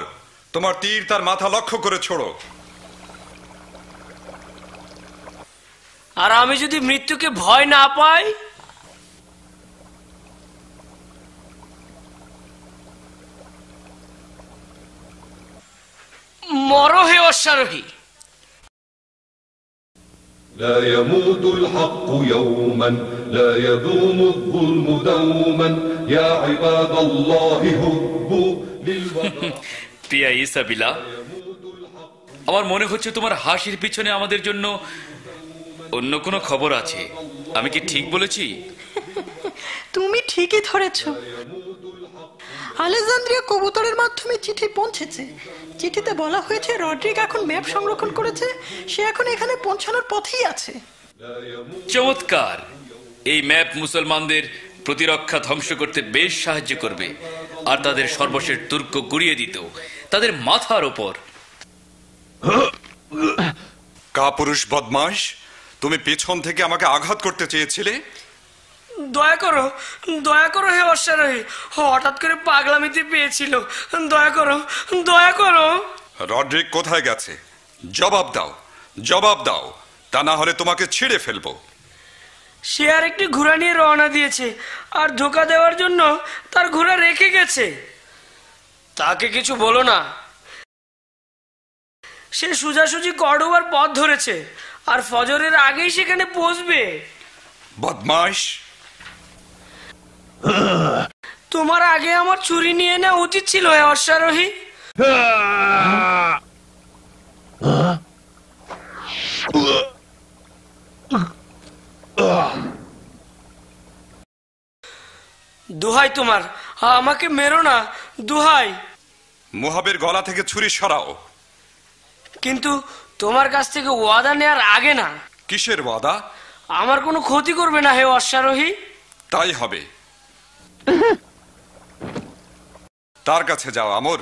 তোমার তীর তার মাথা লক্ষ্য করে ছোড়ো। আর আমি যদি মৃত্যুকে ভয় না পাই? মরো হে অশ্বারোহী। لا يموت الحق يوما لا يذوم الظلم دوما يا عباد الله هبوا للوطن প্রিয়া ইসাবিলা, আমার মনে হচ্ছে তোমার হাসির পিছনে আমাদের জন্য অন্য কোনো খবর আছে। আমি কি ঠিক বলেছি? তুমি ঠিকই ধরেছ। আলেকজান্দ্রিয়া কবুতরের মাধ্যমে চিঠি পৌঁছেছে। চিঠিতে বলা হয়েছে রড্রিক এখন ম্যাপ সংরক্ষণ করেছে, সে এখন এখানে পৌঁছানোর পথেই আছে। চমৎকার! এই ম্যাপ মুসলমানদের প্রতিরক্ষা ধ্বংস করতে বেশ সাহায্য করবে, আর তাদের সর্বশেষ দুর্গ গুড়িয়ে দিত তাদের মাথার ওপর। কাপুরুষ বদমাশ, তুমি পেছন থেকে আমাকে আঘাত করতে চেয়েছিলে। দয়া করো হে অশ্বারোহী, হঠাৎ করে পাগলামিতে পেয়েছিল, দয়া করো। রড্রিক কোথায় গেছে? জবাব দাও, তা না হলে তোমাকে ছিঁড়ে ফেলবো। সে আর একটি ঘোড়া নিয়ে রওনা দিয়েছে, আর ধোকা দেওয়ার জন্য তার ঘোড়া রেখে গেছে। তাকে কিছু বলো না, সে সোজাসুজি কর্ডোবার পথ ধরেছে, আর ফজরের আগেই সেখানে পৌঁছবে। বদমাশ, তোমার আগে আমার ছুরি নিয়ে নেওয়া উচিত ছিল হে অশ্বারোহী। দোহাই তোমার, আমাকে মেরো না, দোহাই। মুহাবের গলা থেকে ছুরি সরাও। কিন্তু তোমার কাছ থেকে ওয়াদা নেয়ার আগে না। কিসের ওয়াদা? আমার কোনো ক্ষতি করবে না হে অশ্বারোহী। তাই হবে। তার কাছে যাও আমর।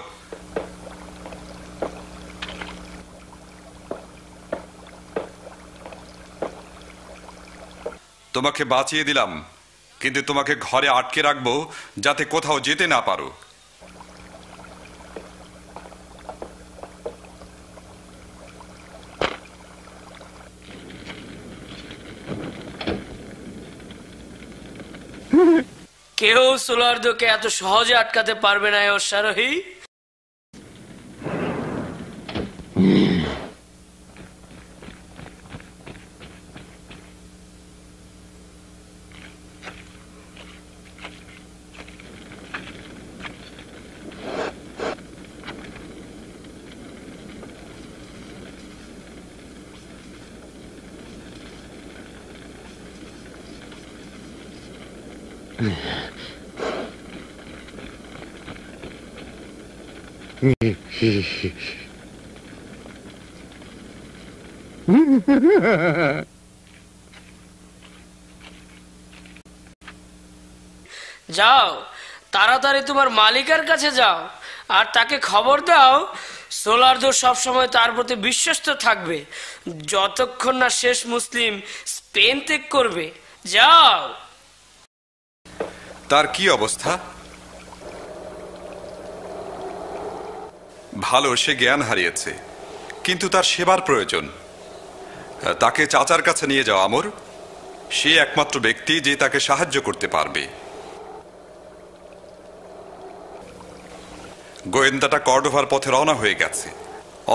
তোমাকে বাঁচিয়ে দিলাম, কিন্তু তোমাকে ঘরে আটকে রাখবো যাতে কোথাও যেতে না পারো। কেউ সোলার্দোকে এত সহজে আটকাতে পারবে না অশ্বারোহী। যাও, তাড়াতাড়ি তোমার মালিকের কাছে যাও, আর তাকে খবর দাও সোলার্দো সবসময় তার প্রতি বিশ্বস্ত থাকবে যতক্ষণ না শেষ মুসলিম স্পেন ত্যাগ করবে। যাও। তার কি অবস্থা? ভালো, সে জ্ঞান হারিয়েছে, কিন্তু তার সেবার প্রয়োজন। তাকে চাচার কাছে নিয়ে যাও আমর। সে একমাত্র ব্যক্তি যে তাকে সাহায্য করতে পারবে। গোয়েন্দাটা কর্ডোভার পথে রওনা হয়ে গেছে।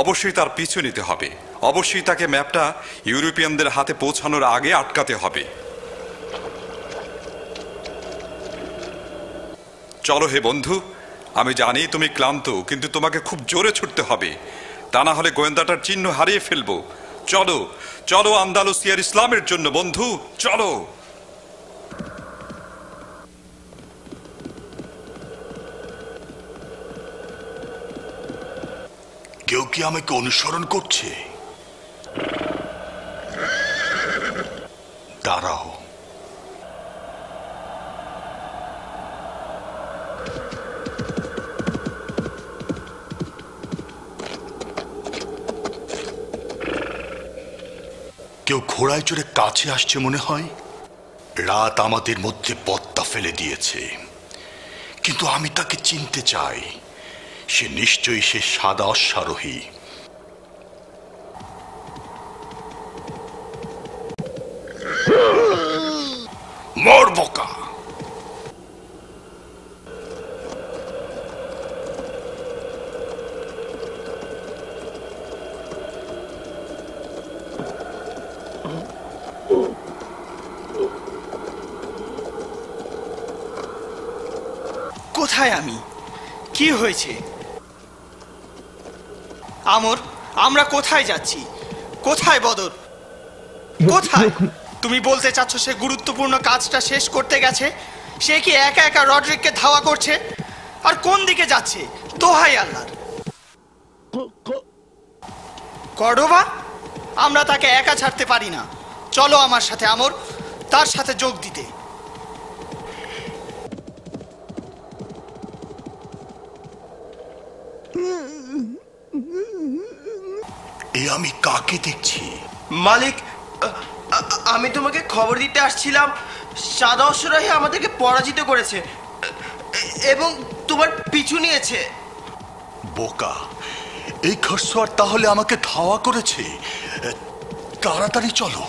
অবশ্যই তার পিছু নিতে হবে। অবশ্যই তাকে ম্যাপটা ইউরোপিয়ানদের হাতে পৌঁছানোর আগে আটকাতে হবে। চলো হে বন্ধু, আমি জানি তুমি ক্লান্ত, কিন্তু তোমাকে খুব জোরে ছুটতে হবে, তা না হলে গোয়েন্দাটার চিহ্ন হারিয়ে ফেলবো। চলো চলো, আন্দালুসিয়ার ইসলামের জন্য বন্ধু, চলো। কেউ কি আমাকে অনুসরণ করছে? দাঁড়াও। কেউ ঘোড়ায় চড়ে কাছে আসছে মনে হয়। রাত আমাদের মধ্যে পদ্মা ফেলে দিয়েছে, কিন্তু আমি তাকে চিনতে চাই। সে নিশ্চয়ই সে সাদা অশ্বারোহী। মর বোকা! কোথায় আমি? কি হয়েছে? আমর, আমরা কোথায় যাচ্ছি? কোথায় বদর? কোথায়? তুমি বলতে চাচ্ছ সে গুরুত্বপূর্ণ কাজটা শেষ করতে গেছে, সে কি একা একা রডরিককে ধাওয়া করছে? আর কোন দিকে যাচ্ছে? দোহাই আল্লাহর! কর্ডোবা, আমরা তাকে একা ছাড়তে পারি না। চলো আমার সাথে আমর, তার সাথে যোগ দিতে। এ আমি কাকে দেখছি? মালিক, আমি তোমাকে খবর দিতে আসছিলাম। সাদা অশ্বরাহী আমাদেরকে পরাজিত করেছে এবং তোমার পিছু নিয়েছে। বোকা, এই ঘোড়সওয়ার তাহলে আমাকে ধাওয়া করেছে। তাড়াতাড়ি চলো।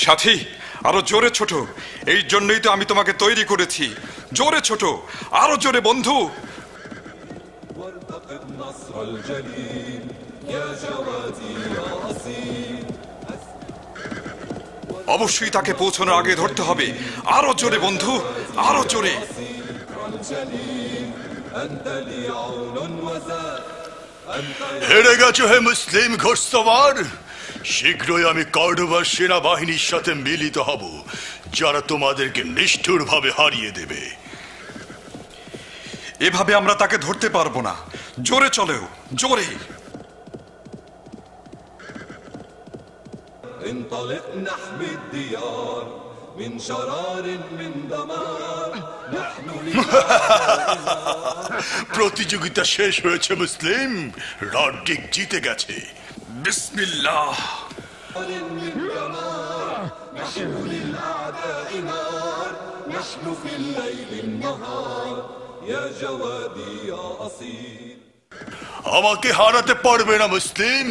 সাথী, আরো জোরে ছোট। এই জন্যই তো আমি তোমাকে তৈরি করেছি। জোরে ছোট, আরো জোরে বন্ধু। অবশ্যই তাকে পৌঁছানোর আগে ধরতে হবে। আরো জোরে বন্ধু, আরো জোরে। হেরে গেছো হে মুসলিম ঘোড়সওয়ার। শীঘ্রই আমি কর্ডোবার সেনাবাহিনীর সাথে মিলিত হব, যারা তোমাদেরকে নিষ্ঠুরভাবে হারিয়ে দেবে। এভাবে আমরা তাকে ধরতে পারবো না। জোরে চলো, জোরে। انطلق نحمي الديار من شرار من دمار نحن প্রতিযোগিতা শেষ হয়েছে মুসলিম। রডরিক জিতে গেছে। বিসমিল্লাহ। من دمار نحن للأعداء نار نحن في الليل النهار يا جوادي يا أصيل। আমাকে হারাতে পারবে না মুসলিম।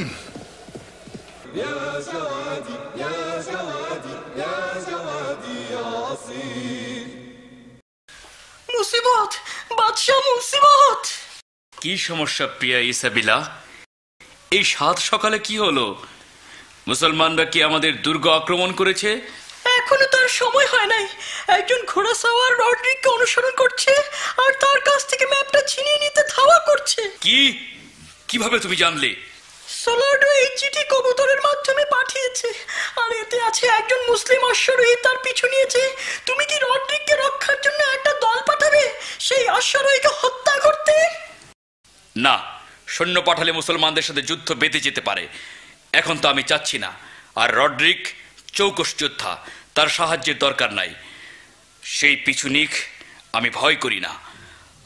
يا جوادي يا جوادي يا جوادي يا أصيل। মুসিবত বাদশাহ, মুসিবত! কি সমস্যা প্রিয়া ইসাবিলা? এই সাত সকালে কি হলো? মুসলমানরা কি আমাদের দুর্গ আক্রমণ করেছে? এখনো তার সময় হয় নাই। একজন ঘোড়া সাওয়ার রডরিককে অনুসরণ করছে আর তার কাছ থেকে ম্যাপটা ছিনিয়ে নিতে ধাওয়া করছে। কি? কিভাবে তুমি জানলে? সোলার্ডো এই চিঠি কবুতরের মাধ্যমে পাঠিয়েছে, আর এতে আছে একজন মুসলিম অশ্বারোহী তার পিছু নিয়েছে। তুমি কি রডরিককে রক্ষার জন্য একটা দল পাঠাবে সেই অশ্বারোহীকে হত্যা করতে? না, সৈন্য পাঠালে মুসলমানদের সাথে যুদ্ধ বেঁধে যেতে পারে। এখন তো আমি চাচ্ছি না। আর রডরিক চৌকস যোদ্ধা, তার সাহায্যের দরকার নাই। সেই পিছুনিক আমি ভয় করি না।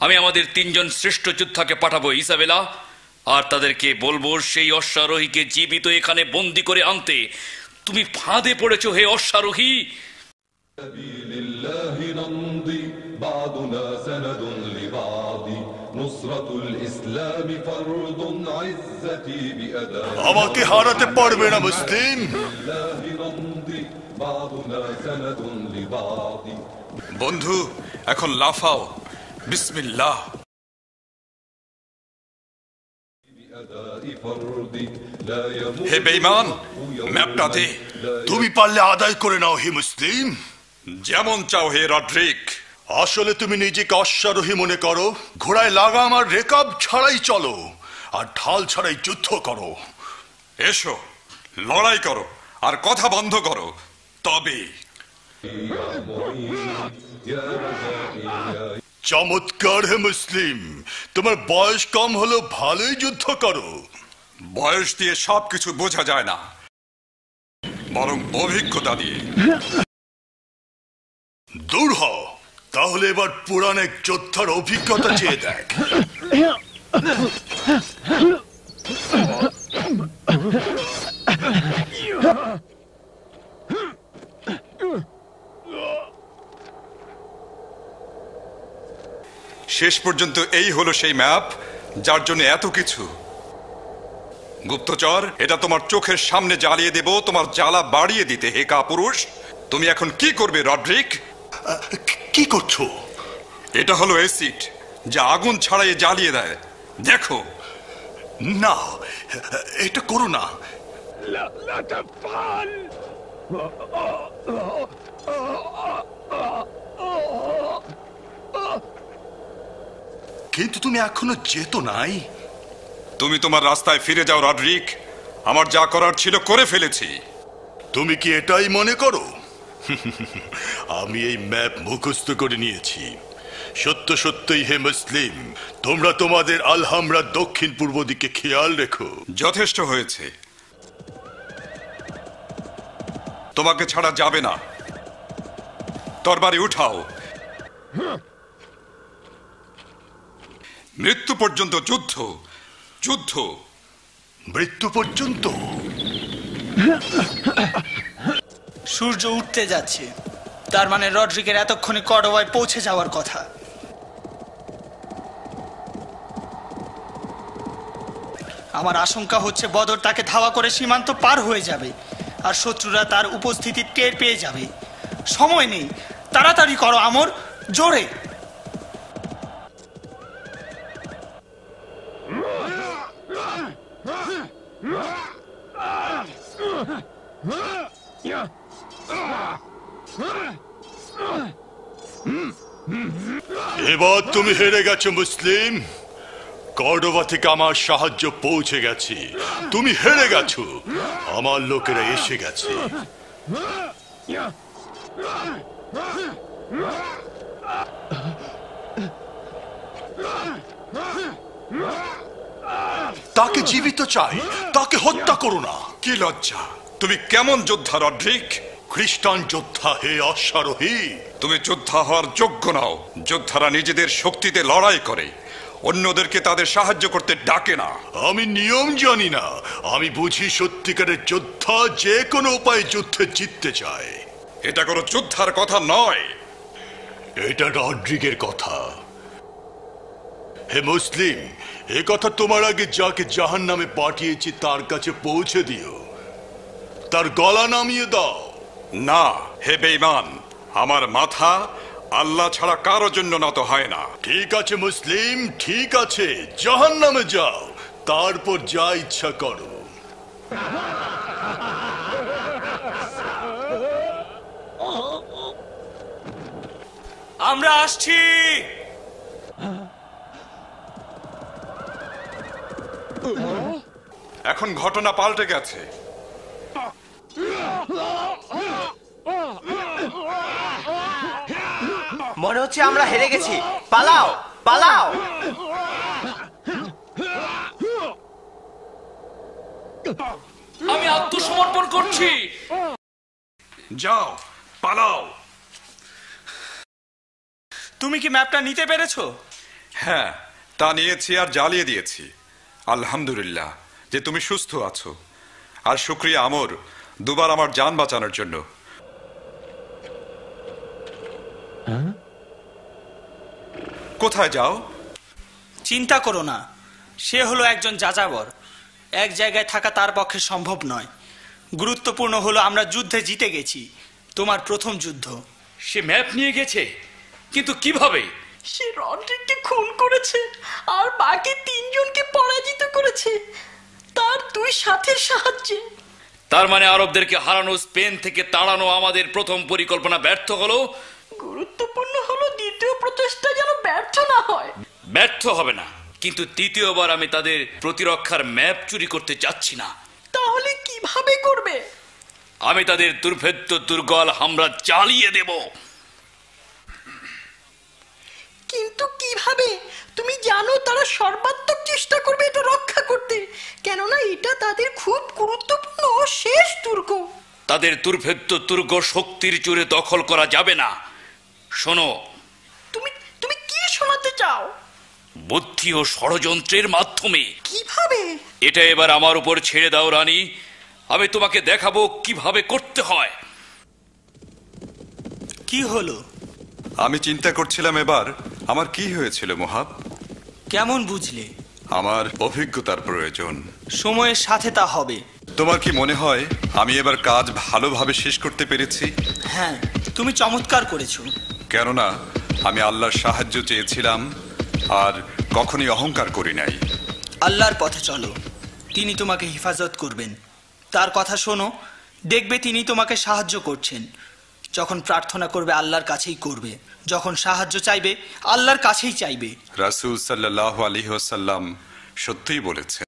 আমি আমাদের 3 জন শ্রেষ্ঠ যোদ্ধাকে পাঠাবো ইসাবেলা, আর তাদেরকে বলবো সেই অশ্বারোহীকে জীবিত এখানে বন্দি করে আনতে। তুমি ফাঁদে পড়েছো হে অশ্বারোহী। আমাকে হারাতে পারবে না মুসলিম। বন্ধু, এখন লাফাও। বিসমিল্লাহ। হে বেঈমান, ম্যাপটা দে। তুমি পারলে আদায় করে নাও হে মুসলিম। যেমন চাও হে রডরিক। আসলে তুমি নিজেকে অশ্বারোহী মনে করো। ঘোড়ায় লাগাম আর রেকাব ছাড়াই চলো, আর ঢাল ছাড়াই যুদ্ধ করো। এসো, লড়াই করো আর কথা বন্ধ করো, তবে। চমৎকার হে মুসলিম, তোমার বয়স কম হলো, ভালোই যুদ্ধ করো। বয়স দিয়ে সবকিছু বোঝা যায় না, বরং অভিজ্ঞতা দিয়ে। দূর হও, তাহলে এবার পুরান এক যোদ্ধার অভিজ্ঞতা চেয়ে দেখ। শেষ পর্যন্ত এই হলো সেই ম্যাপ যার জন্য এত কিছু। গুপ্তচর, এটা তোমার চোখের সামনে জ্বালিয়ে দেব, তোমার জ্বালা বাড়িয়ে দিতে। হে কাপুরুষ, তুমি এখন কি করবে রডরিক? কি করছো? এটা হলো অ্যাসিড, যা আগুন ছাড়াই জ্বালিয়ে দেয়। দেখো। না, এটা করো না। কিন্তু তুমি এখনো যেত নাই। তুমি তোমার রাস্তায় ফিরে যাও রডরিক, আমার যা করার ছিল করে ফেলেছি। তুমি কি এটাই মনে করো? আমি এই ম্যাপ মুখস্থ করে নিয়েছি। সত্য সত্যই হে মুসলিম, তোমরা তোমাদের আলহামরা দক্ষিণ পূর্ব দিকে খেয়াল রেখো। যথেষ্ট হয়েছে, তোমাকে ছাড়া যাবে না। তরবারি উঠাও, মৃত্যু পর্যন্ত যুদ্ধ, যুদ্ধ, মৃত্যু পর্যন্ত। সূর্য উঠতে যাচ্ছে, তার মানে রড্রিকের এতক্ষণে কর্ডোবায় পৌঁছে যাওয়ার কথা। আমার আশঙ্কা হচ্ছে বদর তাকে ধাওয়া করে সীমান্ত পার হয়ে যাবে, আর শত্রুরা তার উপস্থিতি টের পেয়ে যাবে। সময় নেই, তাড়াতাড়ি করো আমর, জোরে। এবার তুমি হেরে গেছো মুসলিম। কর্ডোবা থেকে আমার সাহায্য পৌঁছে গেছে, তুমি হেরে গেছো। আমার লোকেরা এসে গেছে। তাকে জীবিত চাই, তাকে হত্যা করো না। কি লজ্জা! তুমি কেমন যোদ্ধা রড্রিক? খ্রিস্টান যোদ্ধা হে অশ্বারোহী। তুমি যোদ্ধা হওয়ার যোগ্য নাও। যোদ্ধারা নিজেদের শক্তিতে লড়াই করে, অন্যদেরকে তাদের সাহায্য করতে ডাকে না। আমি নিয়ম জানি না, আমি বুঝি সত্যিকারের যোদ্ধা যে কোনো উপায়ে যুদ্ধে জিততে চায়। এটা কোনো যোদ্ধার কথা নয়, এটা রড্রিগের কথা। হে মুসলিম, এ কথা তোমার আগে যাকে জাহান্নামে পাঠিয়েছি তার কাছে পৌঁছে দিও, তার গলা নামিয়ে দাও। না হে বেঈমান, আমার মাথা আল্লাহ ছাড়া কারো জন্য নত হয় না। ঠিক আছে মুসলিম, ঠিক আছে, জাহান্নামে যাও, তারপর যা ইচ্ছা করো। আমরা আসছি। এখন ঘটনা পাল্টে গেছে। মনে হচ্ছে আমরা হেরে গেছি। পালাও, পালাও। আমি আত্মসমর্পণ করছি। যাও, পালাও। তুমি কি ম্যাপটা নিতে পেরেছো? হ্যাঁ, তা নিয়েছি আর জ্বালিয়ে দিয়েছি। আলহামদুলিল্লাহ যে তুমি সুস্থ আছো, আর শুকরিয়া আমর দুবার আমার জান বাঁচানোর জন্য। কোথায় যাও? চিন্তা করো না, সে হলো একজন যাযাবর। এক জায়গায় থাকা তার পক্ষে সম্ভব নয়। গুরুত্বপূর্ণ হলো আমরা যুদ্ধে জিতে গেছি, তোমার প্রথম যুদ্ধ। সে ম্যাপ নিয়ে গেছে, কিন্তু কিভাবে? সে রড্রিককে খুন করেছে আর বাকি তিনজনকে পরাজিত করেছে তার দুই সাথের সাহায্যে। তার মানে আরবদেরকে হারানো, স্পেন থেকে তাড়ানো আমাদের প্রথম পরিকল্পনা ব্যর্থ হলো। গুরুত্বপূর্ণ হলো দ্বিতীয় প্রচেষ্টা যেন ব্যর্থ না হয়। ব্যর্থ হবে না, কিন্তু তৃতীয়বার আমি তাদের প্রতিরক্ষার ম্যাপ চুরি করতে চাচ্ছি না। তাহলে কিভাবে করবে? আমি তাদের দুর্ভেদ্য দুর্গল হামলা চালিয়ে দেব। কিন্তু কিভাবে? তুমি জানো তারা সর্বাত্মক চেষ্টা করবে এটা রক্ষা করতে, কেননা এটা তাদের খুব গুরুত্বপূর্ণ শেষ দুর্গ। তাদের দুর্ভেদ্য দুর্গ শক্তির জোরে দখল করা যাবে না। শোনো, তুমি কি শোনাতে চাও? বুদ্ধি ও ষড়যন্ত্রের মাধ্যমে। কিভাবে? এটা এবার আমার উপর ছেড়ে দাও রানী, আমি তোমাকে দেখাবো কিভাবে করতে হয়। কি হলো? আমি চিন্তা করছিলাম এবার আমার কি হয়েছিল মোহাব। কেমন বুঝলে? আমার অভিজ্ঞতার প্রয়োজন। সময়ের সাথে তা হবে। তোমার কি মনে হয় আমি এবার কাজ ভালোভাবে শেষ করতে পেরেছি? হ্যাঁ, তুমি চমৎকার করেছো। কেননা আমি আল্লাহর সাহায্য চেয়েছিলাম আর কখনই অহংকার করি নাই। আল্লাহর পথে চলো, তিনি তোমাকে হেফাজত করবেন। তার কথা শোনো, দেখবে তিনি তোমাকে সাহায্য করছেন। যখন প্রার্থনা করবে আল্লাহর কাছেই করবে, যখন সাহায্য চাইবে আল্লাহর কাছেই চাইবে। রাসূল সাল্লাল্লাহু আলাইহি ওয়াসাল্লাম সত্যিই বলেছেন।